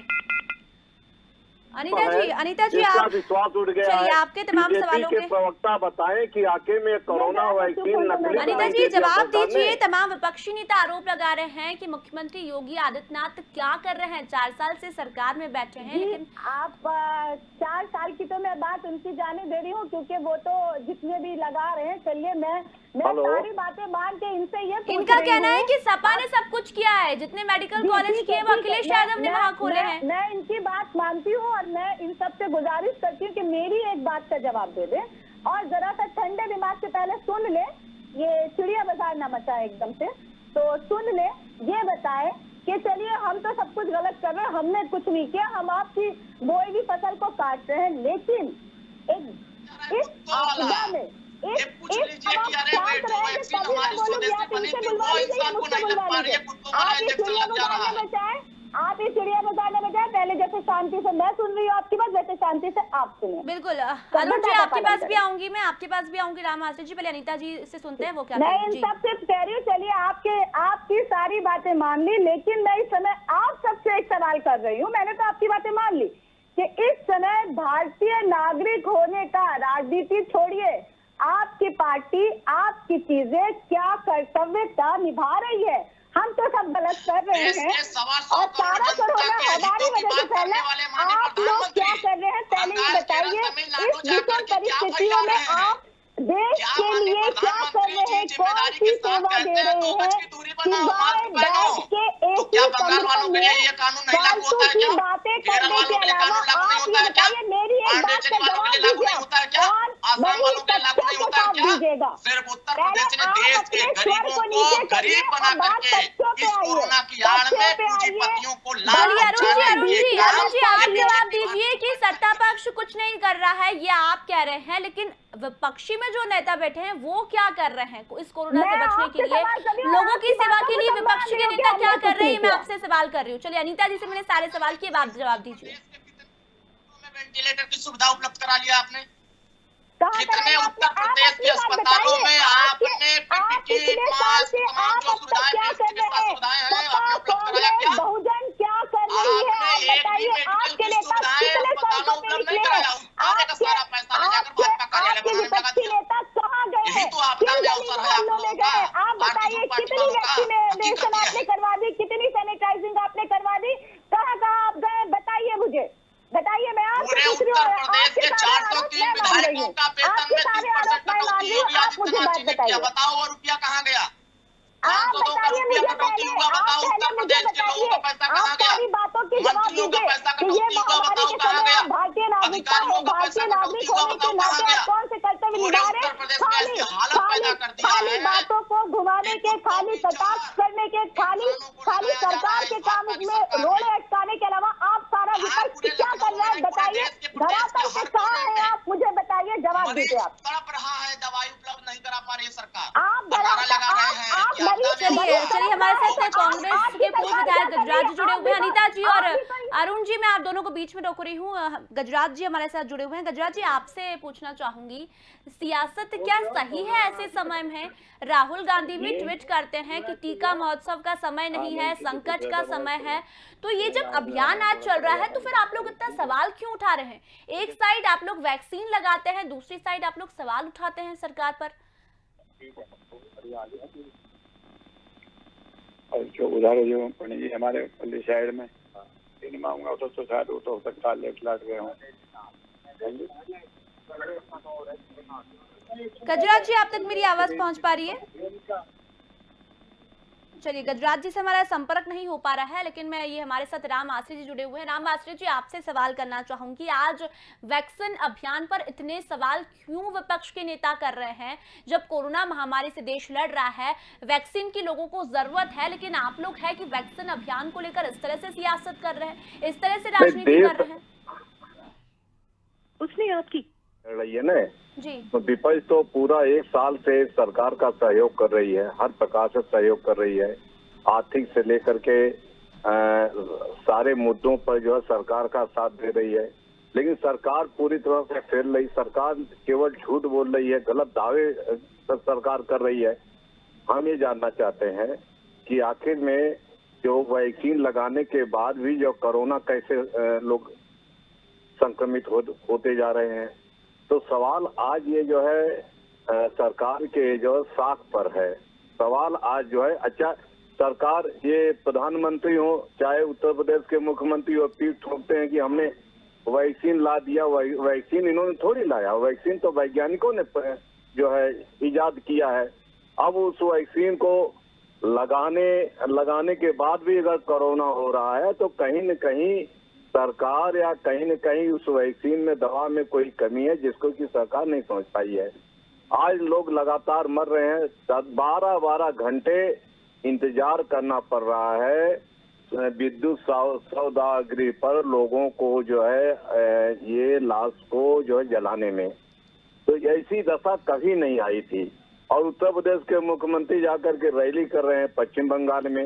अनीता जी आप विश्वास उठ गया चलिए है। आपके तमाम सवालों के प्रवक्ता बताएं कि आके में कोरोना वैक्सीन नकली। अनीता जी जवाब दीजिए। तमाम विपक्षी नेता आरोप लगा रहे हैं कि मुख्यमंत्री योगी आदित्यनाथ क्या कर रहे हैं, 4 साल से सरकार में बैठे हैं, लेकिन आप 4 साल की तो मैं बात उनकी जाने दे रही हूँ, क्योंकि वो तो जितने भी लगा रहे हैं। चलिए मैं सारी बातें मान के इनसे ये इनका कहना है कि सपा ने सब कुछ किया है, जितने मेडिकल कॉलेज किए वो अखिलेश यादव ने वहाँ खोले हैं। मैं इनकी बात मानती हूँ और मैं इन सब से गुजारिश करती हूँ कि मेरी एक बात का जवाब दे दें और जरा सा ठंडे दिमाग से पहले सुन ले, ये चिड़िया बाजार ना मचाए एकदम से, तो सुन ले, ये बताए कि चलिए हम तो सब कुछ गलत कर रहे हैं, हमने कुछ नहीं किया, हम आपकी बोई हुई फसल को काट रहे हैं, लेकिन इस आपदा में आप इस चिड़िया बाजार में बजाय पहले जैसे शांति से मैं सुन रही हूँ आपकी बात, वैसे शांति से आप सुने। बिल्कुल अरुण जी आपके पास भी आऊंगी, मैं आपके पास भी आऊंगी। राम मास्टर जी पहले अनीता जी से सुनते हैं वो क्या मैं इन सब से कह रही हूँ। चलिए आपकी सारी बातें मान ली, लेकिन मैं इस समय आप सबसे एक सवाल कर रही हूँ। मैंने तो आपकी बातें मान ली कि इस समय भारतीय नागरिक होने का राजनीति छोड़िए, आपकी पार्टी आपकी चीजें क्या कर्तव्यता निभा रही है। हम तो सब गलत कर रहे हैं और सारा कोरोना हमारी वजह से फैला। आप लोग क्या कर रहे हैं पहले ये बताइए। इस विषम परिस्थितियों में आप देश के लिए क्या कर रहे हैं, कौन सी सेवा दे रहे हैं, सिवाय बैठ के एक ही कमरे में फालतू की बातें करने के अलावा आप ये बताइए। मेरी एक बात का जवाब दीजिए और बड़ी तथ्यों के साथ दीजिएगा। सिर्फ उत्तर प्रदेश ने देश के गरीबों को गरीब बना करके इस कोरोना की आड़ में पूंजीपतियों को अरुण जी आप जवाब दीजिए कि सत्ता पक्ष कुछ नहीं कर रहा है, ये आप कह रहे हैं, लेकिन विपक्षी में जो नेता बैठे हैं वो क्या कर रहे हैं इस कोरोना से बचने के लिए, लोगों की सेवा के लिए विपक्ष के नेता क्या कर रहे हैं, मैं आपसे सवाल कर रही हूँ। चलिए अनीता जी से मैंने सारे सवाल किए, बात जवाब दीजिए। वेंटिलेटर की सुविधा उपलब्ध करा लिया आपने, कितने उत्तर प्रदेश के अस्पतालों में आपने PPE, मास्क, तमाम जो सुविधाएं चिकित्सा सुविधाएं हैं आपने उपलब्ध कराया क्या? बहुजन क्या कर रही है आप बताइए। आपके लिए आप मुझे बात बताइए, बताओ वो रुपया कहाँ गया? आप बताइए मुझे पहले, आप पहले मुझे बताइए, आप सारी बातों की जवाब दीजिए कि ये महामारी के समय आप भारतीय नागरिकता हो, भारतीय नागरिक होने के नाते आप कौन से कर्तव्य निभा रहे हैं? खाली बातों को घुमाने के, खाली कटाक्ष करने के, खाली सरकार के काम में रोड़े अटकाने के अलावा आप सारा विपक्ष क्या कर रहा है बताइए, धरातल पे कहाँ है आप मुझे बताइए, जवाब दीजिए आप। तड़प रहा है, दवाई उपलब्ध नहीं करा पा रही है सरकार, आप लगा रहे हैं। चलिए हमारे साथ कांग्रेस के पूर्व विधायक गजराज जी जुड़े हुए हैं। अनीता जी और अरुण जी, मैं आप दोनों को बीच में रोक रही हूँ। गजराज जी हमारे साथ जुड़े हुए हैं। गजराज जी, आपसे पूछना चाहूंगी, सियासत क्या सही है ऐसे समय में? राहुल गांधी भी ट्वीट करते हैं कि टीका महोत्सव का समय नहीं है, संकट का समय है। तो ये जब अभियान आज चल रहा है तो फिर आप लोग इतना सवाल क्यों उठा रहे हैं? एक साइड आप लोग वैक्सीन लगाते हैं, दूसरी साइड आप लोग सवाल उठाते हैं सरकार पर। और जो उधार जो जी हमारे पल्ली साइड में सिनेमा होगा तो शायद वो तो सकता लेट लाट गए हों। गजराज जी, आप तक मेरी आवाज पहुंच पा रही है? चलिए, गजराज जी से हमारा संपर्क नहीं हो पा रहा है, लेकिन मैं ये हमारे साथ राम आश्रय जी जुड़े हुए हैं। राम आश्रय जी, आपसे सवाल करना चाहूंगी, आज वैक्सीन अभियान पर इतने सवाल क्यों विपक्ष के नेता कर रहे हैं? जब कोरोना महामारी से देश लड़ रहा है, वैक्सीन की लोगों को जरूरत है, लेकिन आप लोग है कि वैक्सीन अभियान को लेकर इस तरह से सियासत कर रहे हैं, इस तरह से राजनीति कर रहे हैं। उसने आपकी रही है ना जी, तो विपक्ष तो पूरा 1 साल से सरकार का सहयोग कर रही है, हर प्रकार से सहयोग कर रही है, आर्थिक से लेकर के सारे मुद्दों पर जो है सरकार का साथ दे रही है। लेकिन सरकार पूरी तरह से फेल रही, सरकार केवल झूठ बोल रही है, गलत दावे सरकार कर रही है। हम ये जानना चाहते हैं कि आखिर में जो वैक्सीन लगाने के बाद भी जो कोरोना कैसे लोग संक्रमित होते जा रहे हैं। तो सवाल आज ये जो है सरकार के जो साख पर है। सवाल आज जो है, अच्छा सरकार ये प्रधानमंत्री हो चाहे उत्तर प्रदेश के मुख्यमंत्री हो, पीठ ठोकते हैं कि हमने वैक्सीन ला दिया। वैक्सीन इन्होंने थोड़ी लाया, वैक्सीन तो वैज्ञानिकों ने जो है इजाद किया है। अब उस वैक्सीन को लगाने के बाद भी अगर कोरोना हो रहा है तो कहीं न कहीं सरकार या कहीं न कहीं उस वैक्सीन में, दवा में कोई कमी है जिसको कि सरकार नहीं समझ पाई है। आज लोग लगातार मर रहे हैं, 12-12 घंटे इंतजार करना पड़ रहा है विद्युत सौदागरी पर लोगों को जो है ये लाश को जो है जलाने में। तो ऐसी दशा कभी नहीं आई थी। और उत्तर प्रदेश के मुख्यमंत्री जाकर के रैली कर रहे हैं पश्चिम बंगाल में,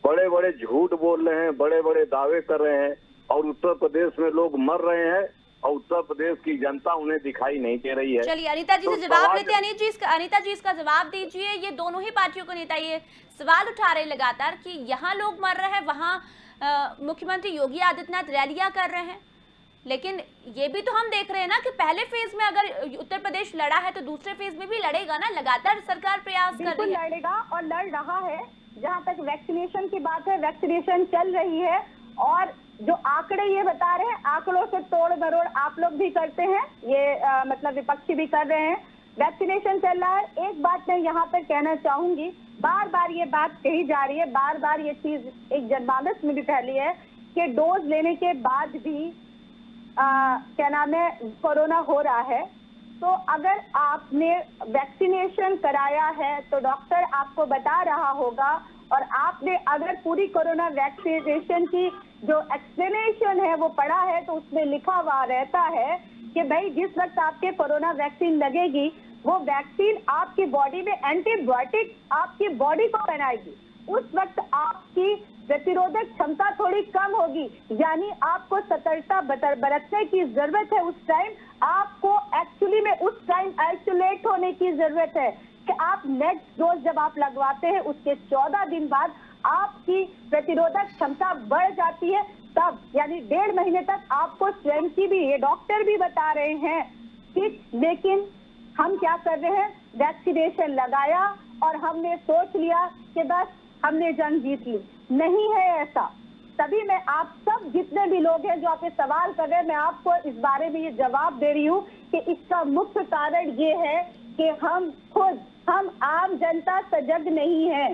बड़े बड़े झूठ बोल रहे हैं, बड़े बड़े दावे कर रहे हैं, और उत्तर प्रदेश में लोग मर रहे हैं और उत्तर प्रदेश की जनता उन्हें दिखाई नहीं दे रही है। चलिए अनीता जी से जवाब लेते हैं। अनीता जी इसका जवाब दीजिए। ये दोनों ही पार्टियों को नेता ये सवाल उठा रहे लगातार कि यहाँ लोग मर रहे हैं, वहाँ मुख्यमंत्री योगी आदित्यनाथ रैलियां कर रहे हैं। लेकिन ये भी तो हम देख रहे हैं ना कि पहले फेज में अगर उत्तर प्रदेश लड़ा है तो दूसरे फेज में भी लड़ेगा ना। लगातार सरकार प्रयास कर रही है, लड़ेगा और लड़ रहा है। जहाँ तक वैक्सीनेशन की बात है, वैक्सीनेशन चल रही है और जो आंकड़े ये बता रहे हैं, आंकड़ों से तोड़ मरोड़ आप लोग भी करते हैं, ये मतलब विपक्षी भी कर रहे हैं। वैक्सीनेशन चल रहा है। एक बात मैं यहाँ पर कहना चाहूंगी, बार बार ये बात कही जा रही है, बार बार ये चीज एक जनमानस में भी फैली है कि डोज लेने के बाद भी क्या नाम है कोरोना हो रहा है। तो अगर आपने वैक्सीनेशन कराया है तो डॉक्टर आपको बता रहा होगा, और आपने अगर पूरी कोरोना वैक्सीनेशन की जो एक्सप्लेनेशन है वो पढ़ा है तो उसमें लिखा हुआ रहता है कि भाई जिस वक्त आपके कोरोना वैक्सीन लगेगी वो वैक्सीन आपकी बॉडी में एंटीबायोटिक आपकी बॉडी को बनाएगी। उस वक्त आपकी प्रतिरोधक क्षमता थोड़ी कम होगी, यानी आपको सतर्कता बरतने की जरूरत है। उस टाइम आपको एक्चुअली में उस टाइम आइसोलेट होने की जरूरत है कि आप नेक्स्ट डोज जब आप लगवाते हैं उसके 14 दिन बाद आपकी प्रतिरोधक क्षमता बढ़ जाती है, तब यानी 1.5 महीने तक आपको स्वयं की भी, ये डॉक्टर भी बता रहे हैं ठीक। लेकिन हम क्या कर रहे हैं, वैक्सीनेशन लगाया और हमने सोच लिया कि बस हमने जंग जीत ली। नहीं है ऐसा। तभी मैं आप सब जितने भी लोग हैं जो आप ये सवाल कर रहे हैं, मैं आपको इस बारे में ये जवाब दे रही हूँ कि इसका मुख्य कारण ये है कि हम आम जनता सजग नहीं है,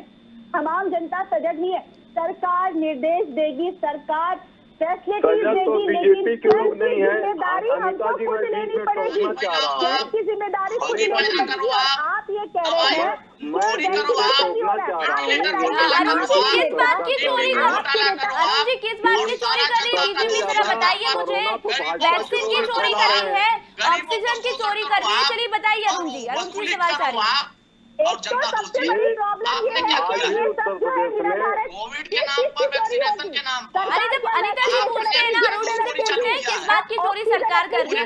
हम आम जनता सजग नहीं है। सरकार निर्देश देगी, सरकार फैसिलिटीज सजग तो देगी, बीजेपी लेकिन के लोग नहीं है। जिम्मेदारी हमको अनिता जी, खुद मैं लेनी बीच में पड़ेगी, टोकना चाह रहा हूं। आपकी जिम्मेदारी खुद चोरी लेनी मत पड़ेगी। करो और आप ये कह रहे हैं चोरी करो आप। अरुण जी किस बात की चोरी कर अरुण जी किस बात की चोरी कर रही है बीजेपी, जरा बताइए मुझे। वैक्सीन की चोरी कर रही है, ऑक्सीजन की चोरी कर रही है, चलिए बताइए अरुण जी सवाल कर रही है। और जनता सबसे बड़ी प्रॉब्लम ये है आज कि भी ये उत्तर सब जो है प्रदेश में भारत कोविड के नाम पर, वैक्सीनेशन के नाम पर, अरे जब अनिता जी पूछते हैं ना, अरुण जी से पूछते हैं किस बात की चोरी सरकार कर रही है।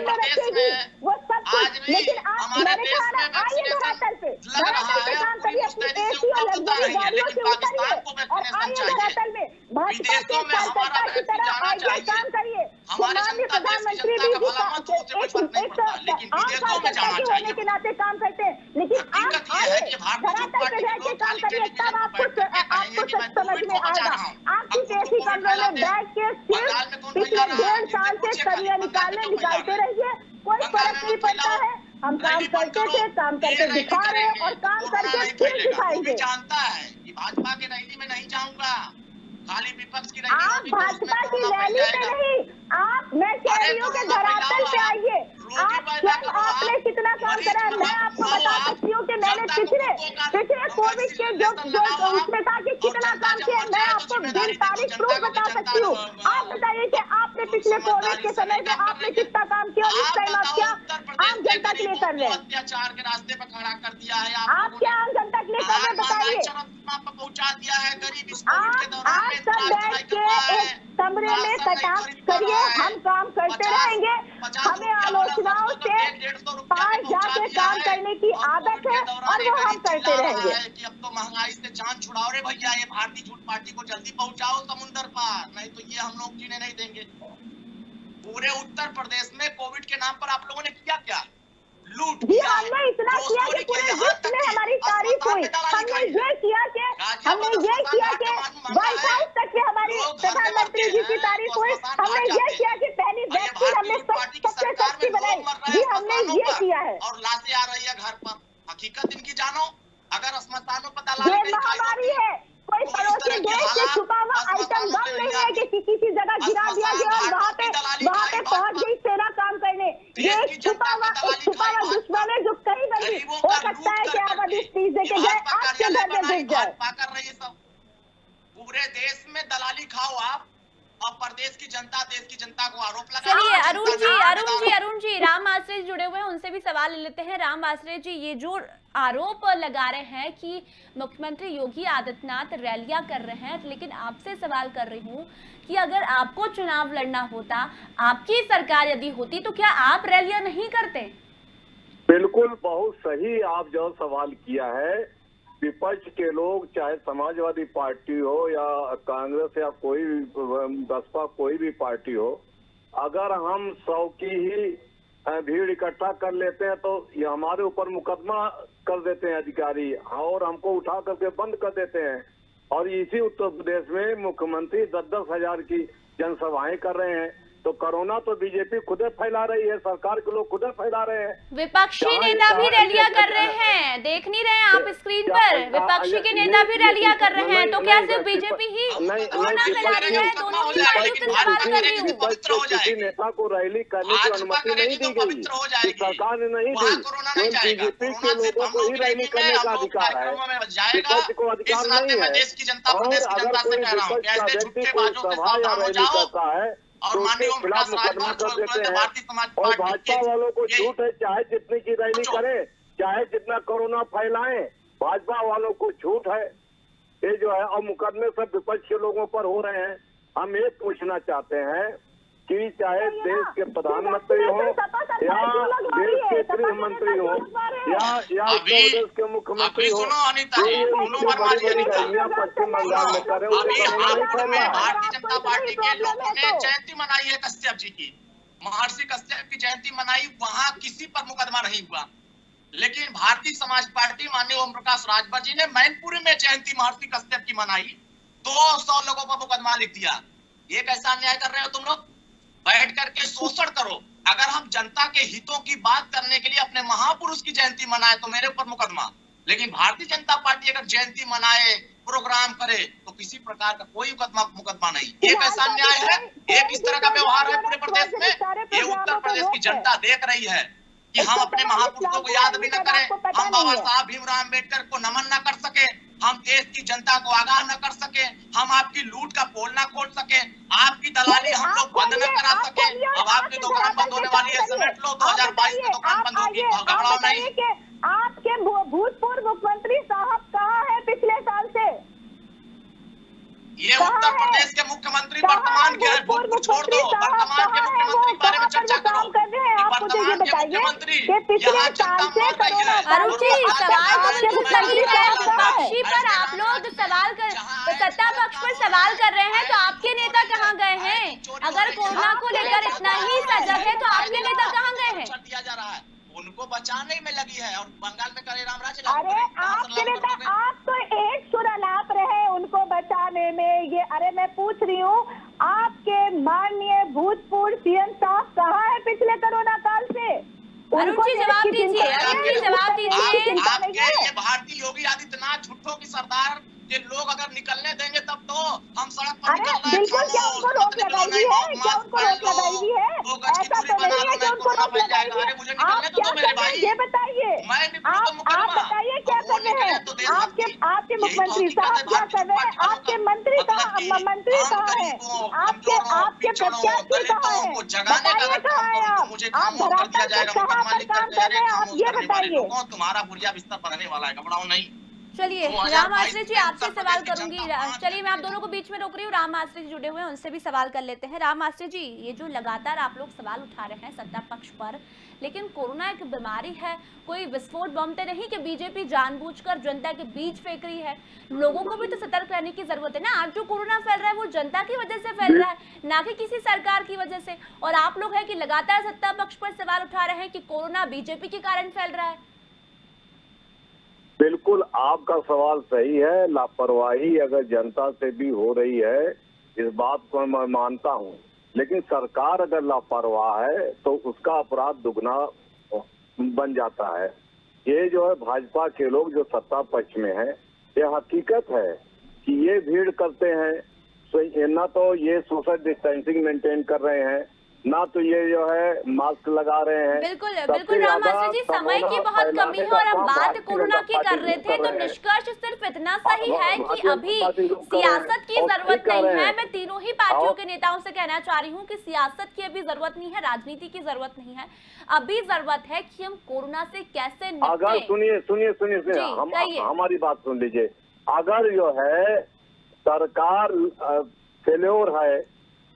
वो सब आज कुछ, भी लेकिन आप हमारे मैंने देश कहा ना, में आइए धरातल पे, लग रहा धरातल पे है काम करिए, अपनी पूरी एसी और उपलब्धता लग्जरी नहीं है, गाड़ियों लेकिन से उतरिए पाकिस्तान को और वैक्सीनेशन आइए चाहिए। धरातल में भाजपा के विदेशों में हमारा कार्यकर्ता की तरह जाना आइए चाहिए। काम करिए। हमारे माननीय जनता, देश की प्रधानमंत्री जनता भी का भला मत हो, उसे कोई फर्क नहीं पड़ता, लेकिन आम विदेशों में कार्यकर्ता जाना के चाहिए। होने के नाते काम करते हैं, लेकिन आप हकीकत ये है आइए कि भारतीय जनता धरातल पे पार्टी के रह के लोग काम खाली करिए, टेलीविजन तब पर बैठ के आपको कहेंगे कि मैं समझ कोविड में को बचा आएगा। रहा हूँ। आपकी अब खुद एसी को कोविड कमरों में फैलाते हैं। बैठ के बंगाल में कौन पिछले फैला रहा है? 1.5 साल से पूछिए कमियां खाली, बंगाल में निकालते क्यों फैला रहिए, कोई बंगाल फर्क में नहीं मत पड़ता फैलाओ। है। हम काम रैली बंद करते थे, करो। काम ये करके रैली दिखा रहे हैं करेंगे और तो काम कोरोना करके नहीं फिर फैलेगा। वो भी दिखाएंगे। जानता है कि भाजपा के रैली में नहीं जाऊंगा, खाली विपक्ष की रैली आप होगी तो उसमें भाजपा की कोरोना फैल रैली पे जाएगा। नहीं, आप मैं कह अरे रही हूँ कि कोरोना धरातल पे फैलाओ आप, आइए। रोगी आप पैदा स्वयं करो आपने आप, कितना काम मरीज करा है, मैं आपको बनाओ बता आप, सकती हूँ कि मैंने जनता को पिछले कोविड के जो लगाओ आप, उसमें था कि और कितना जनता काम जब किया, मर मैं जाए तो आपको जिम्मेदारी दिन दे दो तारीख जनता प्रूफ को, बता कि जनता सकती हूँ। आप बताइए कि आपने पिछले कोविड के समय में आपने कितना काम किया और इस आप टाइम आप बताओ, क्या उत्तर आम प्रदेश के जनता के लिए गरीबों कर को रहे हैं? अत्याचार के रास्ते पर खड़ा कर दिया है आप आप लोगों क्या ने। आम जनता के लिए कर रहे हैं महंगाई बताइए। चरम सीमा पर पहुंचा दिया है। गरीब इस कोविड के दौरान आप में सब इतना बैठ चढ़ाई कर के रहा है, एक कमरे में राशन नहीं कटाक्ष खरीद पा करिए, रहा है। हम काम करते 50 रहेंगे। 50 हमें रुपया वाला आलोचनाओं सरसों से का तेल 150 रुपया पार में पहुंचा जाके दिया काम है। करने की और आदत कोविड है के दौरान और एक वो हम गरीब करते चिल्ला रहा रहेंगे। है कि अब तो महंगाई से जान छुड़ाओ रे भैया, ये भारतीय झूठ पार्टी को जल्दी पहुंचाओ समुंदर पार, नहीं तो ये हम लोग जीने नहीं देंगे। पूरे उत्तर प्रदेश में कोविड के नाम पर आप लोगों ने किया क्या? लूट जी किया है, हमने इतना किया कि पूरे विश्व में हमारी तारीफ हुई। हमने ये किया कि व्हाइट हाउस तक के हमारी प्रधानमंत्री जी की तारीफ हुई। हमने ये किया कि पहली वैक्सीन हमने सबसे सस्ती बनाई। जी हमने ये किया है। और लाशें आ रही है घर पर। हकीकत इनकी जानो, अगर अस्पतालों पर ये दलाली नहीं महामारी खाई है, कोई पड़ोसी देश से छुपा हुआ आइटम बम नहीं है कि किसी जगह गिरा दिया गया और वहाँ पे पहुंच गई सेना काम करने। ये एक छुपा हुआ दुश्मन है जो कई बंदी हो सकता है कि आप अभी स्पीच देके जाए, आपके घर में घुस जाए। कर रही है सब। पूरे देश में दलाली खाओ आप, और प्रदेश की जनता, देश की जनता को आरोप लगाओ। चलिए अरुण जी राम आश्रय जी जुड़े हुए हैं, उनसे भी सवाल ले लेते हैं। राम आश्रय जी, ये जो आरोप लगा रहे हैं कि मुख्यमंत्री योगी आदित्यनाथ रैलियां कर रहे हैं, लेकिन आपसे सवाल कर रही हूँ कि अगर आपको चुनाव लड़ना होता, आपकी सरकार यदि होती, तो क्या आप रैलियां नहीं करते? बिल्कुल, बहुत सही आप जो सवाल किया है। विपक्ष के लोग, चाहे समाजवादी पार्टी हो या कांग्रेस या कोई बसपा कोई भी पार्टी हो, अगर हम 100 की ही भीड़ इकट्ठा कर लेते हैं तो ये हमारे ऊपर मुकदमा कर देते हैं अधिकारी और हमको उठा करके बंद कर देते हैं। और इसी उत्तर प्रदेश में मुख्यमंत्री 10-10 हजार की जनसभाएं कर रहे हैं। तो कोरोना तो बीजेपी खुद फैला रही है, सरकार के लोग खुद फैला रहे हैं। विपक्षी नेता भी रैलियां कर रहे हैं, देख नहीं रहे आप स्क्रीन पर? विपक्षी के नेता भी रैलियां कर रहे हैं, तो क्या सिर्फ बीजेपी ही कोरोना फैला रही है? दोनों की पार्टी से सवाल कर रही हूँ। किसी नेता को रैली करने की अनुमति नहीं दी गई, सरकार ने नहीं दी। बीजेपी के लोगों को ही रैली करने का अधिकार है, विपक्ष को अधिकार नहीं है। और अगर कोई विपक्ष का व्यक्ति कोई सभा या रैली करता है और तो उसके खिलाफ मुकदमा कर देते हैं। और भाजपा वालों को छूट है, चाहे जितनी की रैली करें, चाहे जितना कोरोना फैलाएं, भाजपा वालों को छूट है। ये जो है, और मुकदमे सब विपक्ष के लोगों पर हो रहे हैं। हम ये पूछना चाहते हैं कि चाहे देश के प्रधानमंत्री हो या देश के गृह मंत्री हो या उत्तर प्रदेश के मुख्यमंत्री हो, पश्चिम बंगाल में करे, भारतीय जनता पार्टी के लोगों ने जयंती मनाई है कश्यप जी की, महर्षि कश्यप की जयंती मनाई, वहां किसी पर मुकदमा नहीं हुआ। लेकिन भारतीय समाज पार्टी माननीय ओम प्रकाश राजभर जी ने मैनपुरी में जयंती महर्षि कश्यप की मनाई, 200 लोगों पर मुकदमा लिख दिया। ये कैसा अन्याय कर रहे हो तुम लोग? बैठ करके शोषण करो, अगर हम जनता के हितों की बात करने के लिए अपने महापुरुष की जयंती मनाए तो मेरे ऊपर मुकदमा, लेकिन भारतीय जनता पार्टी अगर जयंती मनाए, प्रोग्राम करे तो किसी प्रकार का कोई मुकदमा नहीं। ये कैसा न्याय है? ये किस तरह का व्यवहार है पूरे प्रदेश में? ये उत्तर प्रदेश की जनता देख रही है कि हम अपने महापुरुषों को याद भी न करें, हम बाबा साहब भीमराव अम्बेडकर को नमन न कर सके, हम देश की जनता को आगाह न कर सके, हम आपकी लूट का पोल न खोल सके, आपकी दलाली हम लोग बंद न करा सके। अब आपकी दुकान बंद होने वाली है, समेट लो, 2022 में दुकान बंद होगी, घबराओ नहीं। आपके भूतपूर्व मुख्यमंत्री साहब कहाँ है पिछले साल से? ये उत्तर प्रदेश के मुख्यमंत्री वर्तमान के हैं, भूतपूर्व छोड़ दो, वर्तमान के मुख्यमंत्री के बारे में चर्चा करो। आप मुझे ये बताइए कि पिछले साल से अरुण जी, सवाल तो सही है, विपक्षी पर आप लोग सवाल कर, सत्ता पक्ष पर सवाल कर रहे हैं, तो आपके नेता कहाँ गए हैं? अगर कोरोना को लेकर इतना ही सजग है तो आपके नेता कहाँ गए हैं? दिया जा रहा है, उनको बचाने में लगी है और बंगाल में करे रामराज। अरे आपके नेता, आप तो एक सुर अलाप रहे उनको बचाने में। ये अरे मैं पूछ रही हूँ, आपके माननीय भूतपूर्व सीएम साहब कहाँ है पिछले कोरोना काल से? अरुण जी जवाब दीजिए, अरुण जी जवाब दीजिए। आपके ये भारतीय योगी आदित्यनाथ झूठों की सरदार के लोग अगर निकलने देंगे तब तो हम सड़क पर निकल रहे हैं। बिल्कुल, क्या उनको रोक लगाई हुई है? क्या उनको रोक लगाई हुई है? ऐसा तो नहीं है कि उनको रोक लगाई हुई है। आप क्या कर रहे हैं ये बताइए, आप बताइए क्या कर रहे हैं? आपके मुख्यमंत्री साहब क्या कर रहे हैं? आपके मंत्री कहाँ है? आपके प्रत्याशी कहाँ है? बताइए कहाँ है आप? आप धरातल पे कहाँ पर काम कर रहे हैं? आप ये बताइए। तुम्हारा बुढ़िया बिस्तर पर रहने वाला है, घबराओ नहीं। चलिए राम आश्रय जी, आपसे सवाल करूंगी। चलिए मैं आप दोनों को बीच में रोक रही हूँ, राम आश्रय जी जुड़े हुए हैं, उनसे भी सवाल कर लेते हैं। राम आश्रय जी, ये जो लगातार आप लोग सवाल उठा रहे हैं सत्ता पक्ष पर, लेकिन कोरोना एक बीमारी है, कोई विस्फोट बम तो नहीं कि बीजेपी जानबूझकर जनता के बीच फेंक रही है। लोगों को भी तो सतर्क रहने की जरूरत है ना। आज जो कोरोना फैल रहा है वो जनता की वजह से फैल रहा है, ना कि किसी सरकार की वजह से। और आप लोग है कि लगातार सत्ता पक्ष पर सवाल उठा रहे हैं कि कोरोना बीजेपी के कारण फैल रहा है। बिल्कुल आपका सवाल सही है। लापरवाही अगर जनता से भी हो रही है, इस बात को मैं मानता हूँ, लेकिन सरकार अगर लापरवाह है तो उसका अपराध दुगना बन जाता है। ये जो है भाजपा के लोग जो सत्ता पक्ष में है, ये हकीकत है कि ये भीड़ करते हैं, ना तो ये सोशल डिस्टेंसिंग मेंटेन कर रहे हैं, ना तो ये जो है मास्क लगा रहे हैं। बिल्कुल बिल्कुल राम आश्रय जी, समय की बहुत कमी है और हम बात कोरोना की कर रहे थे, तो निष्कर्ष सिर्फ इतना सही है कि अभी सियासत की जरूरत नहीं है। मैं तीनों ही पार्टियों के नेताओं से कहना चाह रही हूँ कि सियासत की अभी जरूरत नहीं है, राजनीति की जरूरत नहीं है। अभी जरूरत है कि हम कोरोना से कैसे निपटें। अगर सुनिए हमारी बात सुन लीजिए। अगर जो है सरकार फेल्योर है,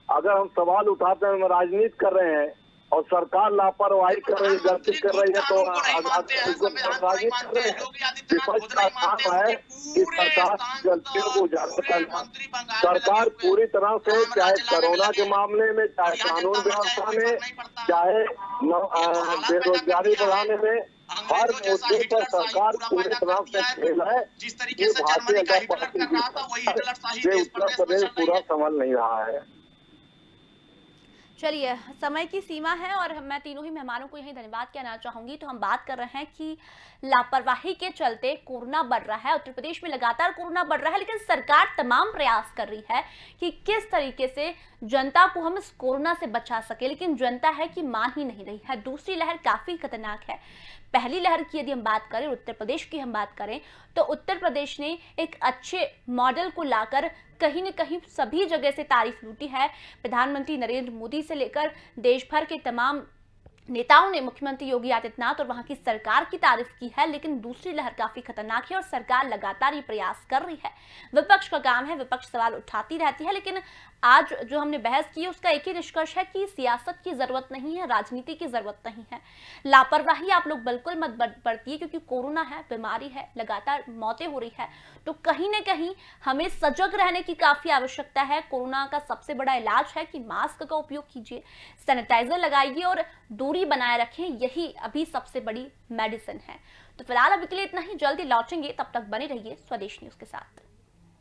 अगर हम सवाल उठाते हैं, हम राजनीति कर रहे हैं और सरकार लापरवाही कर रही है, गलती कर रही है, तो राजनीति कर रहे हैं। विपक्ष का काम है कि सरकार गलतियों को उजागर करना। सरकार पूरी तरह से, चाहे कोरोना के मामले में, चाहे कानून व्यवस्था में, चाहे बेरोजगारी बढ़ाने में, हर मुद्दे पर सरकार पूरी तरह से फेल है। ये भारतीय जनता पार्टी से उत्तर प्रदेश पूरा संभल नहीं रहा है। चलिए, समय की सीमा है और मैं तीनों ही मेहमानों को यही धन्यवाद कहना चाहूंगी। तो हम बात कर रहे हैं कि लापरवाही के चलते कोरोना बढ़ रहा है, उत्तर प्रदेश में लगातार कोरोना बढ़ रहा है, लेकिन सरकार तमाम प्रयास कर रही है कि किस तरीके से जनता को हम इस कोरोना से बचा सके, लेकिन जनता है कि मान ही नहीं रही है। दूसरी लहर काफी खतरनाक है। पहली लहर की यदि हम बात करें, उत्तर प्रदेश की हम बात करें, तो उत्तर प्रदेश ने एक अच्छे मॉडल को लाकर कहीं न कहीं सभी जगह से तारीफ लूटी है। प्रधानमंत्री नरेंद्र मोदी से लेकर देश भर के तमाम नेताओं ने मुख्यमंत्री योगी आदित्यनाथ और वहां की सरकार की तारीफ की है, लेकिन दूसरी लहर काफी खतरनाक है और सरकार लगातार ये प्रयास कर रही है। विपक्ष का काम है, विपक्ष सवाल उठाती रहती है, लेकिन आज जो हमने बहस की उसका एक ही निष्कर्ष है कि सियासत की जरूरत नहीं है, राजनीति की जरूरत नहीं है। लापरवाही आप लोग बिल्कुल मत बरतिए, क्योंकि कोरोना है, बीमारी है, लगातार मौतें हो रही है, तो कहीं ना कहीं हमें सजग रहने की काफी आवश्यकता है। कोरोना का सबसे बड़ा इलाज है कि मास्क का उपयोग कीजिए, सैनिटाइजर लगाइए और दूरी बनाए रखें, यही अभी सबसे बड़ी मेडिसिन है। तो फिलहाल अभी के लिए इतना ही, जल्दी लौटेंगे, तब तक बने रहिए स्वदेश न्यूज के साथ।